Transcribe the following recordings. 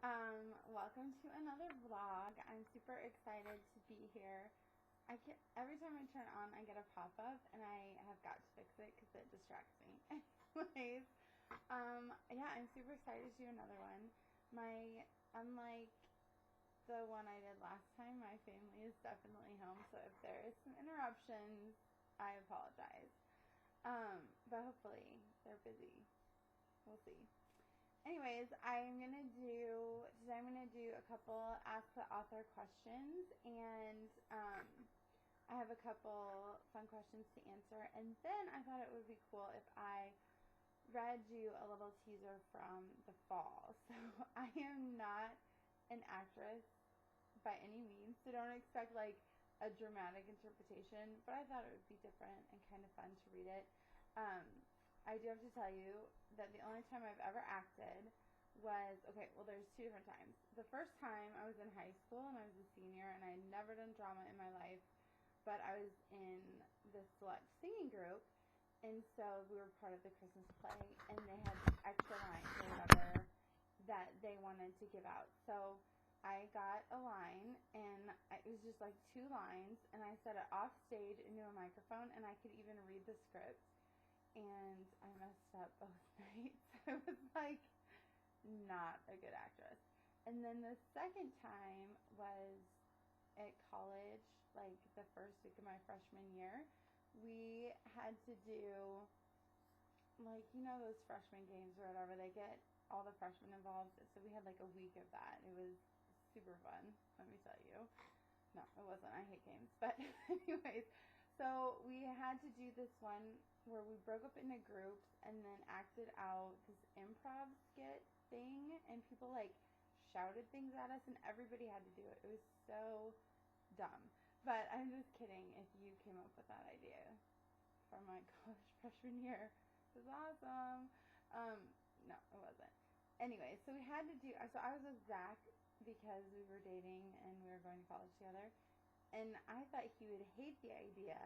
Welcome to another vlog. I'm super excited to be here. Every time I turn on, I get a pop-up, and I have got to fix it because it distracts me. Anyways, yeah, I'm super excited to do another one. Unlike the one I did last time, my family is definitely home, so if there is some interruptions, I apologize. But hopefully they're busy. We'll see. Anyways, today I'm gonna do a couple Ask the Author questions, and I have a couple fun questions to answer, and then I thought it would be cool if I read you a little teaser from the fall. So I am not an actress by any means, so don't expect like a dramatic interpretation, but I thought it would be different and kind of fun to read it. I do have to tell you that the only time I've ever acted was, there's two different times. The first time I was in high school and I was a senior, and I had never done drama in my life, but I was in the select singing group, and so we were part of the Christmas play, and they had extra lines or whatever that they wanted to give out. So I got a line, and it was just like 2 lines, and I said it off stage into a microphone, and I could even read the script. And I messed up both nights. I was like not a good actress. And then the second time was at college, like the first week of my freshman year. We had to do, like, those freshman games or whatever, they get all the freshmen involved. So we had like a week of that. It was super fun, let me tell you. No, it wasn't. I hate games. But anyways, so we had to do this one where we broke up into groups and then acted out this improv skit thing, and people like shouted things at us, and everybody had to do it. It was so dumb. But I'm just kidding if you came up with that idea for my college freshman year. It was awesome. No, it wasn't. Anyway, so we had to do, so I was with Zach because we were dating and we were going to college together, and I thought he would hate the idea.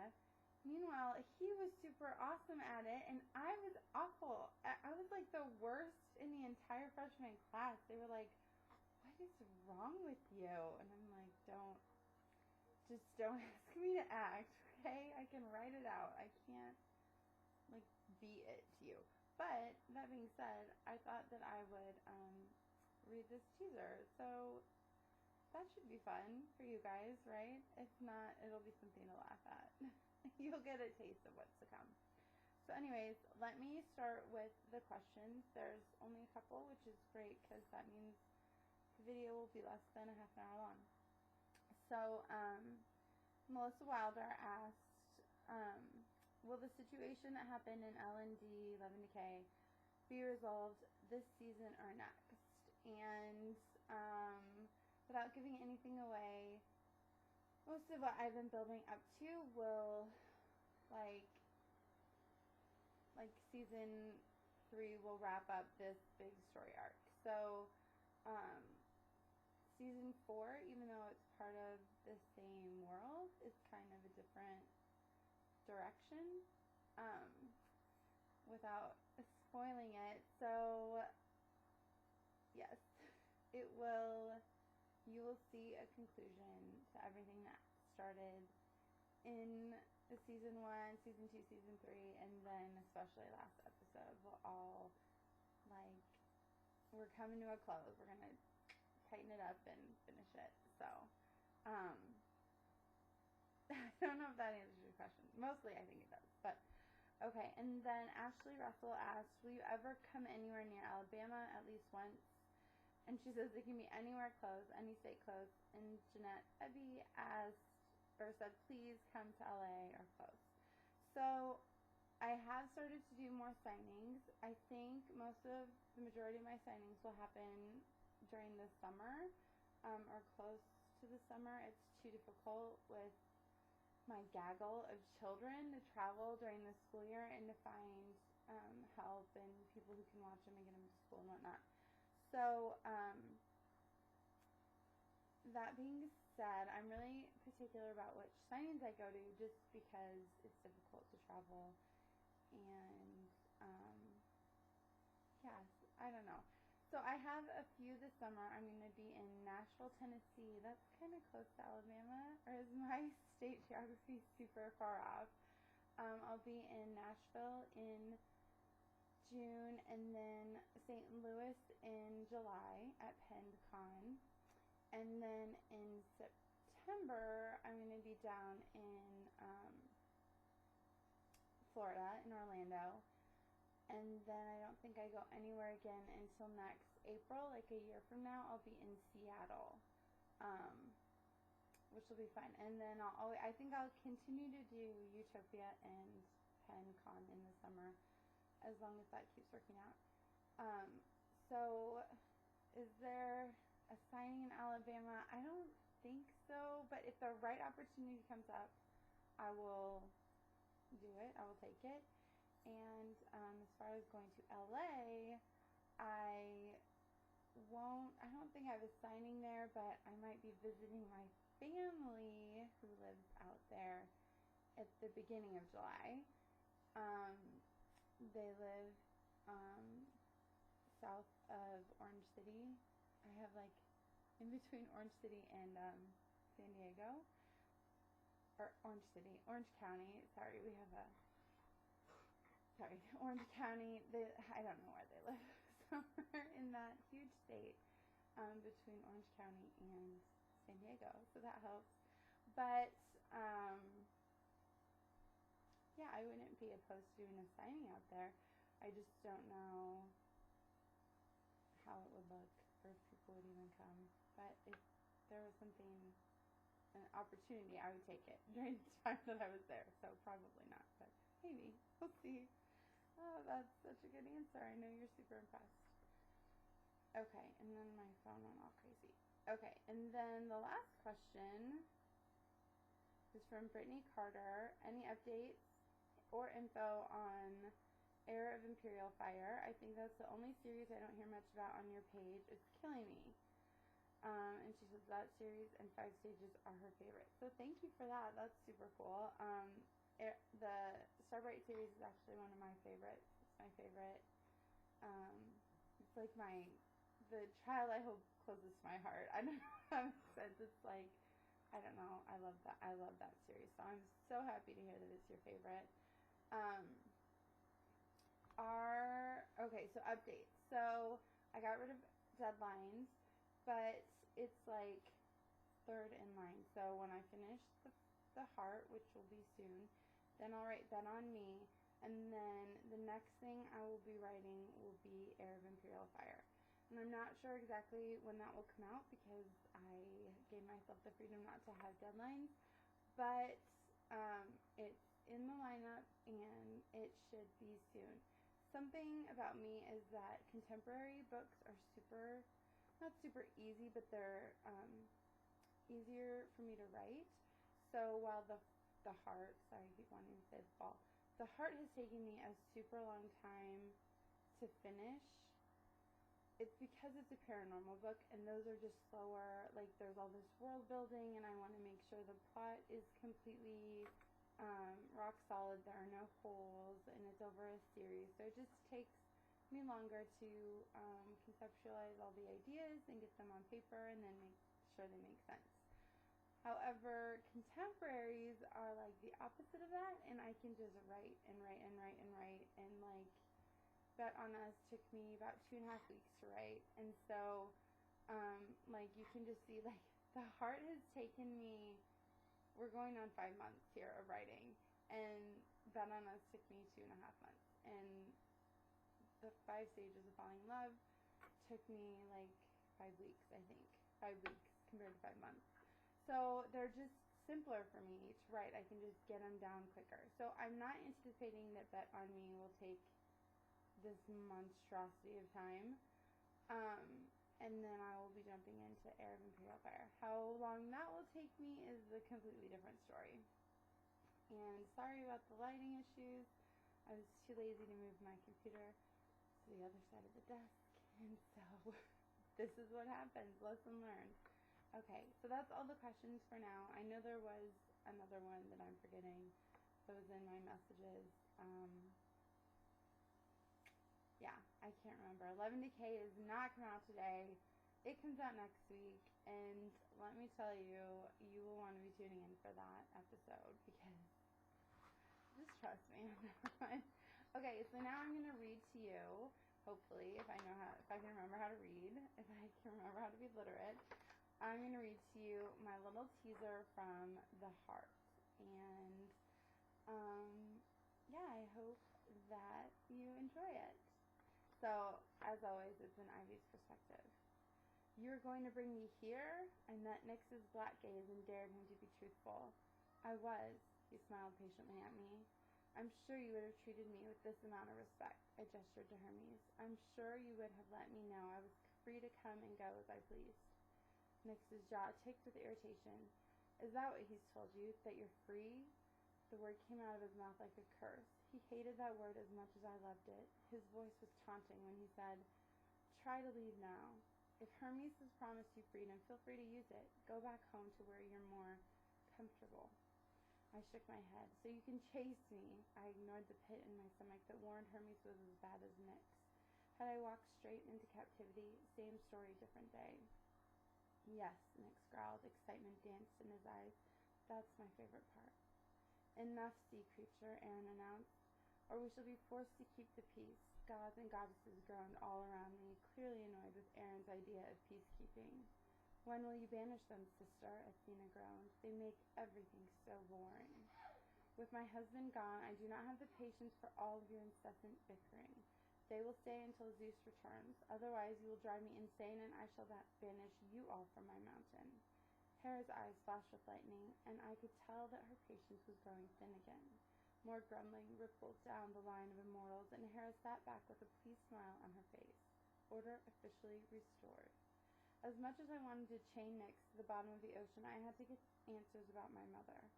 Meanwhile, he was super awesome at it, and I was awful. I was like the worst in the entire freshman class. They were like, "What is wrong with you?" And I'm like, don't ask me to act, okay? I can write it out. I can't, like, be it to you. But, that being said, I thought that I would read this teaser. So, that should be fun for you guys, right? If not, it'll be something to laugh at. You'll get a taste of what's to come. So anyways, let me start with the questions. There's only a couple, which is great because that means the video will be less than a half an hour long. So, Melissa Wilder asked, will the situation that happened in L&D 11 Decay be resolved this season or next? And without giving anything away, most of what I've been building up to will, like season 3 will wrap up this big story arc. So, season 4, even though it's part of the same world, is kind of a different direction, without spoiling it. So, yes, you will see a conclusion to everything that started in the season 1, season 2, season 3, and then especially last episode will all, like, we're coming to a close. We're going to tighten it up and finish it. So, I don't know if that answers your question. Mostly I think it does, but okay. And then Ashley Russell asked, will you ever come anywhere near Alabama at least once? And she says it can be anywhere close, any state close. And Jeanette Ebby said, please come to LA or close. So I have started to do more signings. I think the majority of my signings will happen during the summer, or close to the summer. It's too difficult with my gaggle of children to travel during the school year and to find help and people who can watch them and get them to school and whatnot. So, that being said, I'm really particular about which signings I go to just because it's difficult to travel. And, yes, I don't know. So I have a few this summer. I'm going to be in Nashville, Tennessee. That's kind of close to Alabama, or is my state geography super far off? I'll be in Nashville in June, and then St. Louis in July at PennCon. And then in September, I'm going to be down in Florida, in Orlando. And then I don't think I go anywhere again until next April, like a year from now. I'll be in Seattle, which will be fun. And then I think I'll continue to do Utopia and PennCon in the summer, as long as that keeps working out. So is there a signing in Alabama? I don't think so, but if the right opportunity comes up, I will do it. I will take it. And as far as going to LA, I don't think I have a signing there, but I might be visiting my family who lives out there at the beginning of July. They live south of Orange City. I have like in between Orange City and San Diego, or Orange County. Sorry, Orange County. I don't know where they live. Somewhere in that huge state between Orange County and San Diego. So that helps. But yeah, I wouldn't be opposed to doing a signing out there. I just don't know how it would look, or if people would even come. But if there was an opportunity, I would take it during the time that I was there. So probably not, but maybe. We'll see. Oh, that's such a good answer. I know you're super impressed. Okay, and then my phone went all crazy. Okay, and then the last question is from Brittany Carter. Any updates or info on Heir of Imperial Fire? I think that's the only series I don't hear much about on your page. It's killing me. And she says that series and 5 stages are her favorite. So thank you for that. That's super cool. The Starbright series is actually one of my favorites. It's my favorite. It's like the child I hold closest to my heart. I don't know how it makes sense. It's like, I don't know. I love that series. So I'm so happy to hear that it's your favorite. Okay, so updates. So I got rid of deadlines, but it's like third in line. So when I finish the heart, which will be soon, then I'll write Bet on Me, and then the next thing I will be writing will be Heir of Imperial Fire. And I'm not sure exactly when that will come out because I gave myself the freedom not to have deadlines, but it's in the lineup and it should be soon. Something about me is that contemporary books are not super easy, but they're easier for me to write. So while the heart, sorry, I keep wanting to say the ball. The heart has taken me a super long time to finish. It's because it's a paranormal book, and those are just slower. Like, there's all this world building, and I want to make sure the plot is completely rock solid. There are no holes, and it's over a series. So it just takes me longer to conceptualize all the ideas and get them on paper, and then make sure they make sense. However, contemporaries are like the opposite of that, and I can just write and write and write and write, and like Bet on Us took me about 2.5 weeks to write, and so like you can just see like the heart has taken me, we're going on 5 months here of writing, and Bet on Us took me 2.5 months, and the 5 stages of falling in love took me like 5 weeks, I think. 5 weeks compared to 5 months. So they're just simpler for me to write. I can just get them down quicker. So I'm not anticipating that Bet on Me will take this monstrosity of time. And then I will be jumping into Heir of Imperial Fire. How long that will take me is a completely different story. And sorry about the lighting issues. I was too lazy to move my computer to the other side of the desk. And so this is what happens. Lesson learned. Okay, so that's all the questions for now. I know there was another one that I'm forgetting that was in my messages. Yeah, I can't remember. 11 Decay is not coming out today. It comes out next week, and let me tell you, you will want to be tuning in for that episode because just trust me on that one. Okay, so now I'm gonna read to you. Hopefully, if I can remember how to read, if I can remember how to be literate, I'm gonna read to you my little teaser from The Heart, and yeah, I hope that you enjoy it. So, as always, it's in Ivy's perspective. "You were going to bring me here?" I met Nix's black gaze and dared him to be truthful. "I was." He smiled patiently at me. "I'm sure you would have treated me with this amount of respect." I gestured to Hermes. "I'm sure you would have let me know I was free to come and go as I pleased." Nix's jaw ticked with irritation. "Is that what he's told you? That you're free?" The word came out of his mouth like a curse. He hated that word as much as I loved it. His voice was taunting when he said, "Try to leave now. If Hermes has promised you freedom, feel free to use it. Go back home to where you're more comfortable." I shook my head. "So you can chase me." I ignored the pit in my stomach that warned Hermes was as bad as Nix. Had I walked straight into captivity? Same story, different day. "Yes," Nix growled. Excitement danced in his eyes. "That's my favorite part." "Enough, sea creature," Aaron announced, "or we shall be forced to keep the peace." Gods and goddesses groaned all around me, clearly annoyed with Aaron's idea of peacekeeping. "When will you banish them, sister?" Athena groaned. "They make everything so boring." "With my husband gone, I do not have the patience for all of your incessant bickering. They will stay until Zeus returns. Otherwise, you will drive me insane, and I shall banish you all from my mountain." Hera's eyes flashed with lightning, and I could tell that her patience was growing thin again. More grumbling rippled down the line of immortals, and Hera sat back with a pleased smile on her face. Order officially restored. As much as I wanted to chain Nix to the bottom of the ocean, I had to get answers about my mother.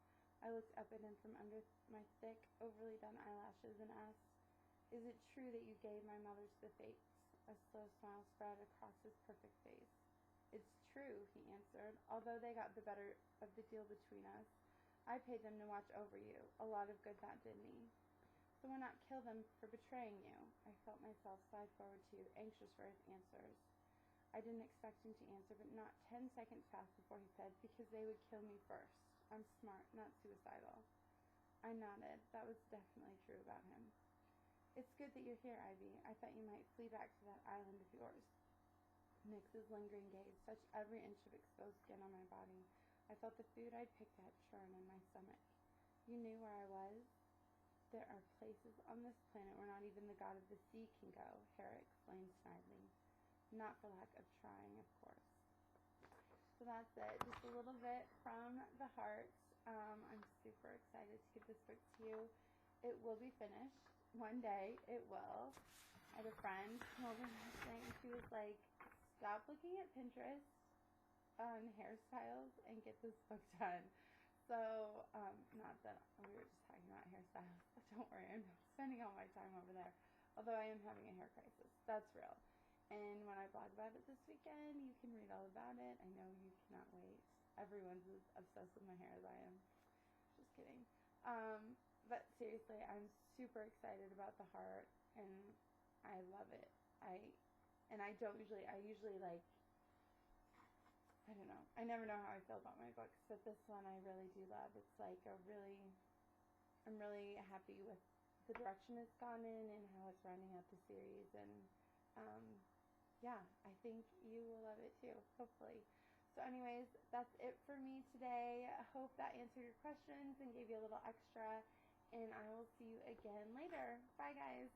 I looked up at him from under my thick, overly done eyelashes and asked, "Is it true that you gave my mother to the fates?" A slow smile spread across his perfect face. "It's true," he answered, "although they got the better of the deal between us. I paid them to watch over you. A lot of good that did me." "So why not kill them for betraying you?" I felt myself slide forward too, anxious for his answers. I didn't expect him to answer, but not 10 seconds passed before he said, "Because they would kill me first. I'm smart, not suicidal." I nodded. That was definitely true about him. "It's good that you're here, Ivy. I thought you might flee back to that island of yours." Nix's lingering gaze touched every inch of exposed skin on my body. I felt the food I'd picked at churn in my stomach. "You knew where I was?" "There are places on this planet where not even the god of the sea can go," Hera explained snidely. "Not for lack of trying, of course." So that's it. Just a little bit from The Heart. I'm super excited to get this book to you. It will be finished. One day it will. I had a friend come over last night and she was like, "Stop looking at Pinterest on hairstyles and get this book done." So, not that we were just talking about hairstyles, but don't worry, I'm not spending all my time over there. Although I am having a hair crisis. That's real. And when I blog about it this weekend, you can read all about it. I know you cannot wait. Everyone's as obsessed with my hair as I am. Just kidding. But seriously, I'm super excited about The Heart, and I love it. I usually like, I don't know. I never know how I feel about my books, but this one I really do love. It's like I'm really happy with the direction it's gone in and how it's rounding out the series, and yeah, I think you will love it too, hopefully. So anyways, that's it for me today. I hope that answered your questions and gave you a little extra, and I will see you again later. Bye, guys.